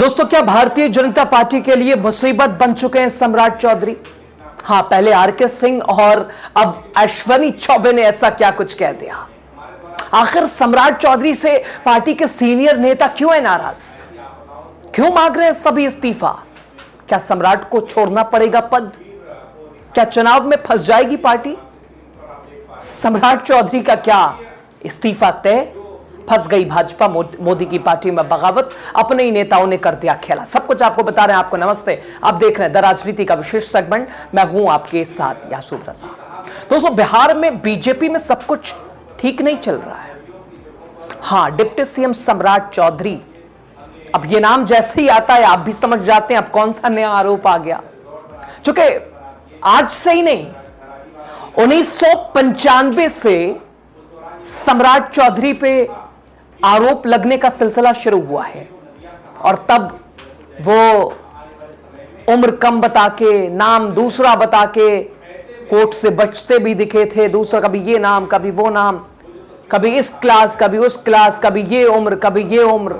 दोस्तों, क्या भारतीय जनता पार्टी के लिए मुसीबत बन चुके हैं सम्राट चौधरी? हां, पहले आरके सिंह और अब अश्वनी चौबे ने ऐसा क्या कुछ कह दिया। आखिर सम्राट चौधरी से पार्टी के सीनियर नेता क्यों है नाराज? क्यों मांग रहे हैं सभी इस्तीफा? क्या सम्राट को छोड़ना पड़ेगा पद? क्या चुनाव में फंस जाएगी पार्टी? सम्राट चौधरी का क्या इस्तीफा तय? फंस गई भाजपा, मोदी की पार्टी में बगावत, अपने ही नेताओं ने कर दिया खेला। सब कुछ आपको बता रहे हैं। आपको नमस्ते, आप देख रहे हैं द राजनीति का विशेष सेगमेंट। मैं हूं आपके साथ यासूब रजा। दोस्तों, बिहार में बीजेपी में सब कुछ ठीक नहीं चल रहा है। हां, डिप्टी सीएम सम्राट चौधरी, अब ये नाम जैसे ही आता है आप भी समझ जाते हैं अब कौन सा नया आरोप आ गया। चूंकि आज से ही नहीं, 1995 से सम्राट चौधरी पे आरोप लगने का सिलसिला शुरू हुआ है और तब वो उम्र कम बता के, नाम दूसरा बता के कोर्ट से बचते भी दिखे थे। दूसरा, कभी ये नाम, कभी वो नाम, कभी इस क्लास, कभी उस क्लास, कभी ये उम्र, कभी ये उम्र,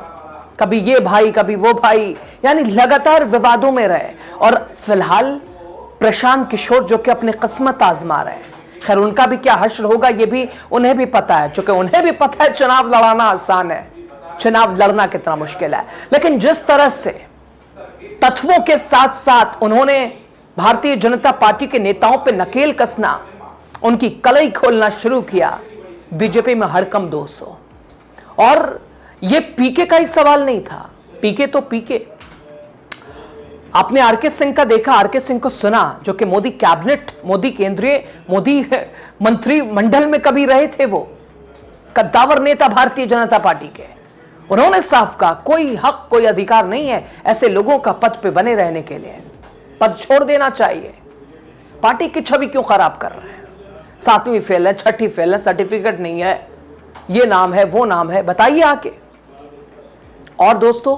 कभी ये भाई, कभी वो भाई, यानी लगातार विवादों में रहे। और फिलहाल प्रशांत किशोर जो कि अपनी किस्मत आजमा रहे हैं, खैर उनका भी क्या हश्र होगा ये भी उन्हें भी पता है, क्योंकि उन्हें भी पता है चुनाव लड़ाना आसान है, चुनाव लड़ना कितना मुश्किल है। लेकिन जिस तरह से तत्वों के साथ साथ उन्होंने भारतीय जनता पार्टी के नेताओं पे नकेल कसना, उनकी कलई खोलना शुरू किया, बीजेपी में हड़कंप 200। और यह पीके का ही सवाल नहीं था। पीके तो पीके, आपने आरके सिंह का देखा, आरके सिंह को सुना, जो कि मोदी कैबिनेट, मोदी केंद्रीय, मोदी मंत्रिमंडल में कभी रहे थे। वो कद्दावर नेता भारतीय जनता पार्टी के, उन्होंने साफ कहा कोई हक, कोई अधिकार नहीं है ऐसे लोगों का पद पे बने रहने के लिए, पद छोड़ देना चाहिए। पार्टी की छवि क्यों खराब कर रहे हैं? 7वीं फेल है, 6ठी फेल है, सर्टिफिकेट नहीं है, ये नाम है, वो नाम है, बताइए आके। और दोस्तों,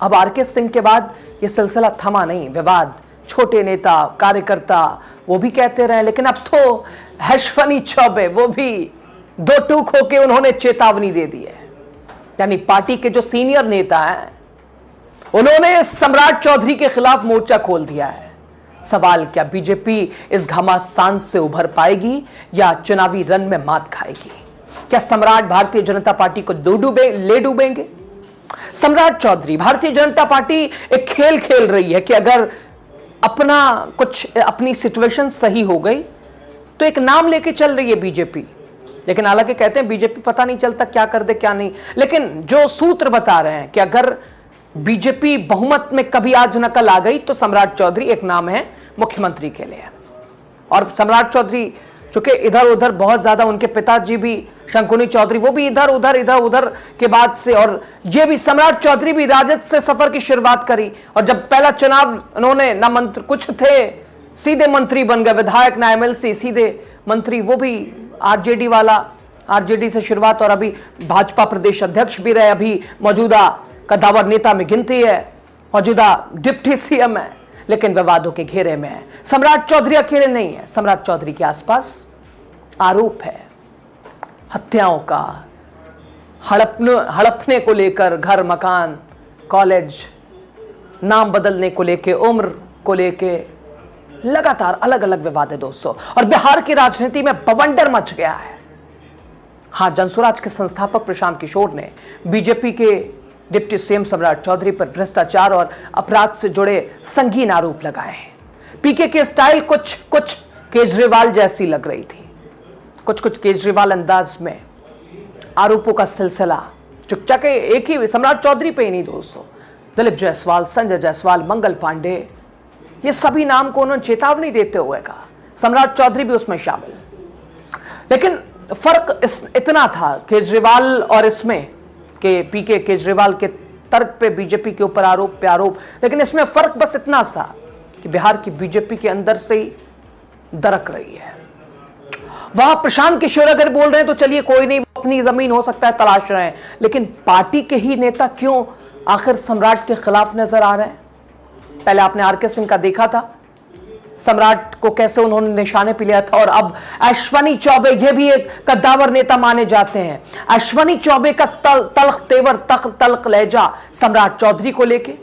अब आरके सिंह के बाद ये सिलसिला थमा नहीं। विवाद, छोटे नेता, कार्यकर्ता वो भी कहते रहे, लेकिन अब तो अश्वनी चौबे वो भी दो टूक होके उन्होंने चेतावनी दे दी है। यानी पार्टी के जो सीनियर नेता हैं उन्होंने सम्राट चौधरी के खिलाफ मोर्चा खोल दिया है। सवाल, क्या बीजेपी इस घमासान से उभर पाएगी या चुनावी रण में मात खाएगी? क्या सम्राट भारतीय जनता पार्टी को ले डूबेंगे? सम्राट चौधरी, भारतीय जनता पार्टी एक खेल खेल रही है कि अगर अपनी सिचुएशन सही हो गई तो एक नाम लेके चल रही है बीजेपी। लेकिन हालांकि कहते हैं बीजेपी पता नहीं चलता क्या कर दे क्या नहीं, लेकिन जो सूत्र बता रहे हैं कि अगर बीजेपी बहुमत में कभी आज न कल आ गई तो सम्राट चौधरी एक नाम है मुख्यमंत्री के लिए। और सम्राट चौधरी चूंकि इधर उधर बहुत ज्यादा, उनके पिताजी भी शंकुनी चौधरी, वो भी इधर उधर के बाद से, और ये भी सम्राट चौधरी भी राजद से सफर की शुरुआत करी। और जब पहला चुनाव उन्होंने, ना मंत्र कुछ थे, सीधे मंत्री बन गए, विधायक ना एमएलसी, सीधे मंत्री, वो भी आरजेडी वाला, आरजेडी से शुरुआत, और अभी भाजपा प्रदेश अध्यक्ष भी रहे, अभी मौजूदा कद्दावर नेता में गिनती है, मौजूदा डिप्टी सीएम है, लेकिन विवादों के घेरे में है। सम्राट चौधरी अकेले नहीं है, सम्राट चौधरी के आसपास आरोप है हत्याओं का, हड़पने को लेकर, घर मकान, कॉलेज, नाम बदलने को लेकर, उम्र को लेकर लगातार अलग अलग विवाद है दोस्तों। और बिहार की राजनीति में बवंडर मच गया है। हां, जनसुराज के संस्थापक प्रशांत किशोर ने बीजेपी के डिप्टी सीएम सम्राट चौधरी पर भ्रष्टाचार और अपराध से जुड़े संगीन आरोप लगाए हैं। पीके की स्टाइल कुछ केजरीवाल जैसी लग रही थी, कुछ केजरीवाल अंदाज में आरोपों का सिलसिला चुपचाप एक ही सम्राट चौधरी पे ही नहीं दोस्तों, दिलीप जायसवाल, संजय जायसवाल, मंगल पांडे, ये सभी नाम को उन्होंने चेतावनी देते हुए कहा, सम्राट चौधरी भी उसमें शामिल। लेकिन फर्क इतना था केजरीवाल और इसमें कि पीके केजरीवाल के तर्क पे बीजेपी के ऊपर आरोप पे आरोप, लेकिन इसमें फर्क बस इतना सा कि बिहार की बीजेपी के अंदर से ही दरक रही है। वहां प्रशांत किशोर अगर बोल रहे हैं तो चलिए कोई नहीं, वो अपनी जमीन हो सकता है तलाश रहे हैं, लेकिन पार्टी के ही नेता क्यों आखिर सम्राट के खिलाफ नजर आ रहे हैं? पहले आपने आरके सिंह का देखा था, सम्राट को कैसे उन्होंने निशाने पे लिया था। और अब अश्वनी चौबे, ये भी एक कद्दावर नेता माने जाते हैं। अश्वनी चौबे का तल्ख तेवर, तल्ख लहजा सम्राट चौधरी को लेके,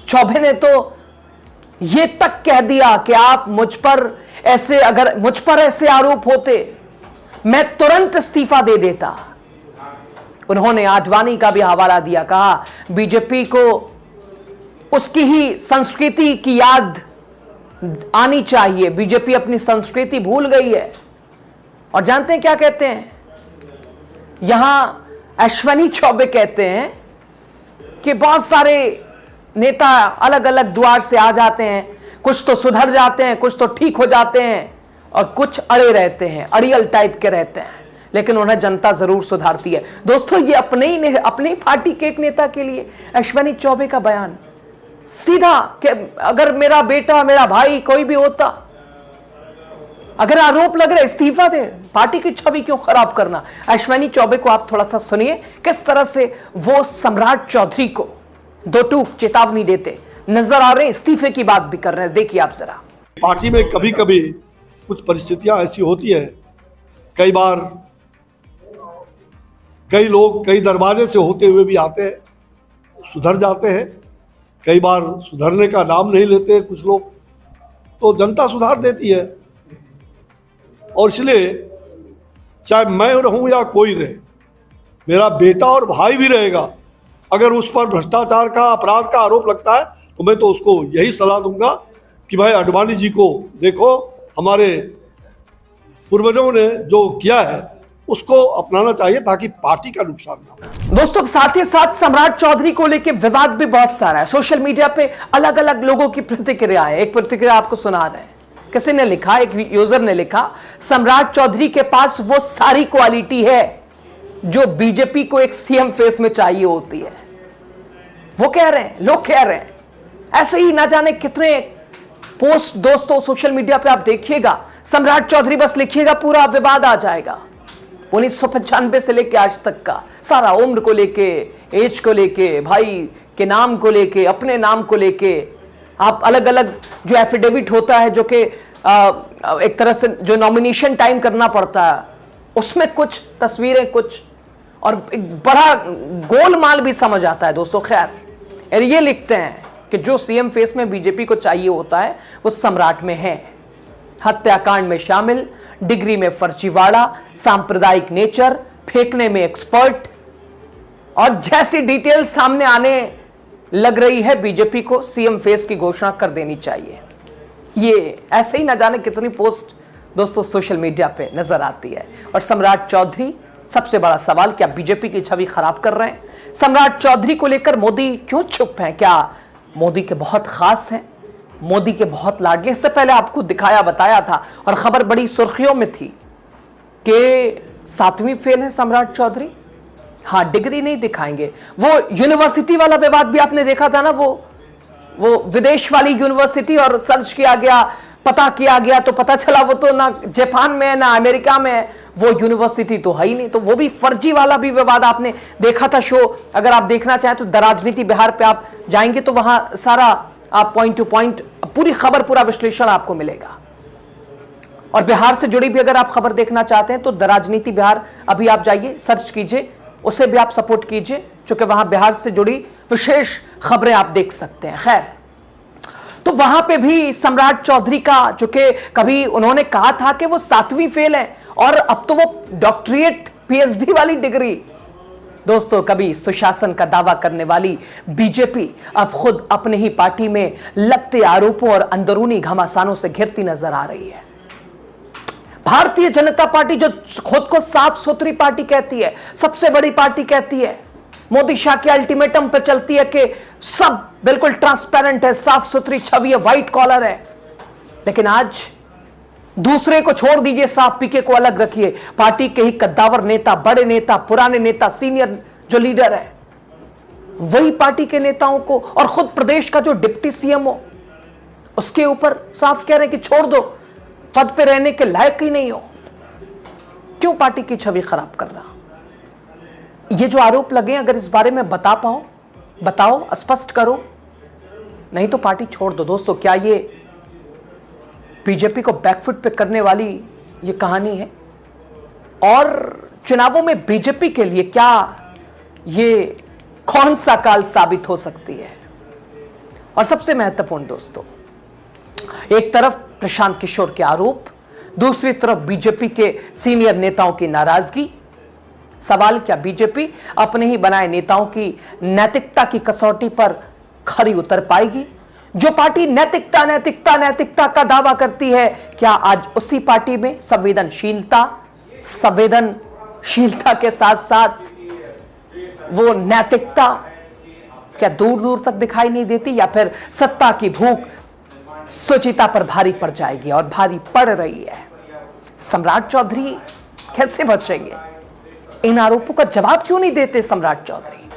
चौबे ने तो ये तक कह दिया कि आप मुझ पर ऐसे आरोप होते मैं तुरंत इस्तीफा दे देता। उन्होंने आडवाणी का भी हवाला दिया, कहा बीजेपी को उसकी ही संस्कृति की याद आनी चाहिए, बीजेपी अपनी संस्कृति भूल गई है। और जानते हैं क्या कहते हैं, यहां अश्वनी चौबे कहते हैं कि बहुत सारे नेता अलग अलग द्वार से आ जाते हैं, कुछ तो सुधर जाते हैं, कुछ तो ठीक हो जाते हैं, और कुछ अड़े रहते हैं, अड़ियल टाइप के रहते हैं, लेकिन उन्हें जनता जरूर सुधारती है। दोस्तों, ये अपने ही पार्टी के एक नेता के लिए अश्वनी चौबे का बयान सीधा कि अगर मेरा बेटा, मेरा भाई कोई भी होता, अगर आरोप लग रहा है इस्तीफा दे, पार्टी की छवि क्यों खराब करना। अश्वनी चौबे को आप थोड़ा सा सुनिए, किस तरह से वो सम्राट चौधरी को दो टूक चेतावनी देते नजर आ रहे हैं, इस्तीफे की बात भी कर रहे हैं। देखिए आप जरा। पार्टी में कभी कभी कुछ परिस्थितियां ऐसी होती है, कई बार कई लोग कई दरवाजे से होते हुए भी आते हैं, सुधर जाते हैं, कई बार सुधरने का नाम नहीं लेते कुछ लोग, तो जनता सुधार देती है। और इसलिए चाहे मैं रहूं या कोई रहे, मेरा बेटा और भाई भी रहेगा, अगर उस पर भ्रष्टाचार का, अपराध का आरोप लगता है तो मैं तो उसको यही सलाह दूंगा कि भाई आडवाणी जी को देखो, हमारे पूर्वजों ने जो किया है उसको अपनाना चाहिए ताकि पार्टी का नुकसान ना हो। दोस्तों, साथ ही साथ सम्राट चौधरी को लेकर विवाद भी बहुत सारा है। सोशल मीडिया पे अलग अलग लोगों की प्रतिक्रिया है। एक प्रतिक्रिया आपको सुना रहे हैं। किसी ने लिखा, एक यूजर ने लिखा, सम्राट चौधरी के पास वो सारी क्वालिटी है जो बीजेपी को एक सीएम फेस में चाहिए होती है। वो कह रहे हैं, लोग कह रहे हैं। ऐसे ही ना जाने कितने पोस्ट दोस्तों सोशल मीडिया पे आप देखिएगा, सम्राट चौधरी बस लिखिएगा, पूरा विवाद आ जाएगा। 1995 से लेके आज तक का सारा, उम्र को लेके, एज को लेके, भाई के नाम को लेके, अपने नाम को लेके, आप अलग अलग जो एफिडेविट होता है, जो कि एक तरह से जो नॉमिनेशन टाइम करना पड़ता है, उसमें कुछ तस्वीरें, कुछ और एक बड़ा गोलमाल भी समझ आता है दोस्तों। खैर, ये लिखते हैं कि जो सीएम फेस में बीजेपी को चाहिए होता है वो सम्राट में है। हत्याकांड में शामिल, डिग्री में फर्जीवाड़ा, सांप्रदायिक नेचर, फेंकने में एक्सपर्ट, और जैसी डिटेल सामने आने लग रही है, बीजेपी को सीएम फेस की घोषणा कर देनी चाहिए। ये ऐसे ही ना जाने कितनी पोस्ट दोस्तों सोशल मीडिया पे नजर आती है। और सम्राट चौधरी, सबसे बड़ा सवाल, क्या बीजेपी की छवि खराब कर रहे हैं? सम्राट चौधरी को लेकर मोदी क्यों चुप हैं? क्या मोदी के बहुत खास हैं, मोदी के बहुत लाडले? इससे पहले आपको दिखाया, बताया था, और खबर बड़ी सुर्खियों में थी कि 7वीं फेल है सम्राट चौधरी। हाँ, डिग्री नहीं दिखाएंगे। वो यूनिवर्सिटी वाला विवाद भी आपने देखा था ना, वो विदेश वाली यूनिवर्सिटी, और सर्च किया गया, पता किया गया तो पता चला वो तो ना जापान में है, ना अमेरिका में है, वो यूनिवर्सिटी तो है ही नहीं। तो वो भी फर्जी वाला भी विवाद आपने देखा था शो। अगर आप देखना चाहें तो द राजनीति बिहार पे आप जाएंगे तो वहां सारा आप पॉइंट टू पॉइंट पूरी खबर, पूरा विश्लेषण आपको मिलेगा। और बिहार से जुड़ी भी अगर आप खबर देखना चाहते हैं तो द राजनीति बिहार अभी आप जाइए, सर्च कीजिए, उसे भी आप सपोर्ट कीजिए, क्योंकि वहां बिहार से जुड़ी विशेष खबरें आप देख सकते हैं। खैर, तो वहां पे भी सम्राट चौधरी का, जो कि कभी उन्होंने कहा था कि वो 7वीं फेल है, और अब तो वो डॉक्टरेट पीएचडी वाली डिग्री। दोस्तों, कभी सुशासन का दावा करने वाली बीजेपी अब खुद अपने ही पार्टी में लगते आरोपों और अंदरूनी घमासानों से घिरती नजर आ रही है। भारतीय जनता पार्टी, जो खुद को साफ सुथरी पार्टी कहती है, सबसे बड़ी पार्टी कहती है, मोदी शाह के अल्टीमेटम पर चलती है कि सब बिल्कुल ट्रांसपेरेंट है, साफ सुथरी छवि है, व्हाइट कॉलर है, लेकिन आज दूसरे को छोड़ दीजिए, साफ पीके को अलग रखिए, पार्टी के ही कद्दावर नेता, बड़े नेता, पुराने नेता, सीनियर जो लीडर है, वही पार्टी के नेताओं को, और खुद प्रदेश का जो डिप्टी सीएम हो, उसके ऊपर साफ कह रहे हैं कि छोड़ दो, पद पे रहने के लायक ही नहीं हो। क्यों पार्टी की छवि खराब कर रहा? ये जो आरोप लगे, अगर इस बारे में बताओ, स्पष्ट करो, नहीं तो पार्टी छोड़ दो। दोस्तों, क्या ये बीजेपी को बैकफुट पे करने वाली ये कहानी है। और चुनावों में बीजेपी के लिए क्या ये कौन सा काल साबित हो सकती है। और सबसे महत्वपूर्ण दोस्तों, एक तरफ प्रशांत किशोर के आरोप, दूसरी तरफ बीजेपी के सीनियर नेताओं की नाराजगी। सवाल, क्या बीजेपी अपने ही बनाए नेताओं की नैतिकता की कसौटी पर खरी उतर पाएगी? जो पार्टी नैतिकता नैतिकता नैतिकता का दावा करती है, क्या आज उसी पार्टी में संवेदनशीलता के साथ साथ वो नैतिकता क्या दूर दूर तक दिखाई नहीं देती, या फिर सत्ता की भूख सुचिता पर भारी पड़ जाएगी और भारी पड़ रही है? सम्राट चौधरी कैसे बचेंगे? इन आरोपों का जवाब क्यों नहीं देते सम्राट चौधरी?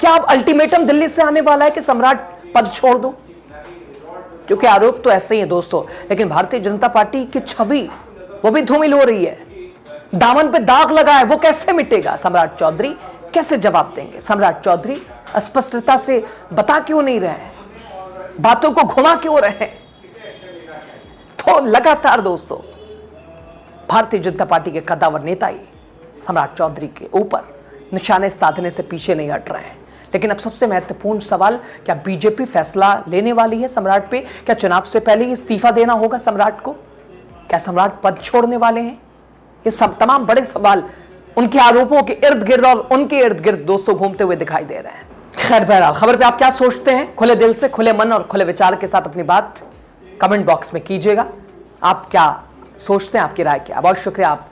क्या अब अल्टीमेटम दिल्ली से आने वाला है कि सम्राट पद छोड़ दो? क्योंकि आरोप तो ऐसे ही है दोस्तों, लेकिन भारतीय जनता पार्टी की छवि वो भी धूमिल हो रही है, दामन पे दाग लगा है, वो कैसे मिटेगा? सम्राट चौधरी कैसे जवाब देंगे? सम्राट चौधरी स्पष्टता से बता क्यों नहीं रहे हैं, बातों को घुमा क्यों रहे हैं? तो लगातार दोस्तों भारतीय जनता पार्टी के कद्दावर नेता ही सम्राट चौधरी के ऊपर निशाने साधने से पीछे नहीं हट रहे हैं। लेकिन अब सबसे महत्वपूर्ण सवाल, क्या बीजेपी फैसला लेने वाली है सम्राट पे? क्या चुनाव से पहले ही इस्तीफा देना होगा सम्राट को? क्या सम्राट पद छोड़ने वाले हैं? ये सब तमाम बड़े सवाल उनके आरोपों के इर्द गिर्द और उनके इर्द गिर्द दोस्तों घूमते हुए दिखाई दे रहे हैं। खैर, बहरहाल खबर पे आप क्या सोचते हैं? खुले दिल से, खुले मन और खुले विचार के साथ अपनी बात कमेंट बॉक्स में कीजिएगा। आप क्या सोचते हैं, आपकी राय क्या? बहुत शुक्रिया, आप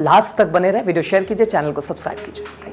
लास्ट तक बने रहे। वीडियो शेयर कीजिए, चैनल को सब्सक्राइब कीजिए।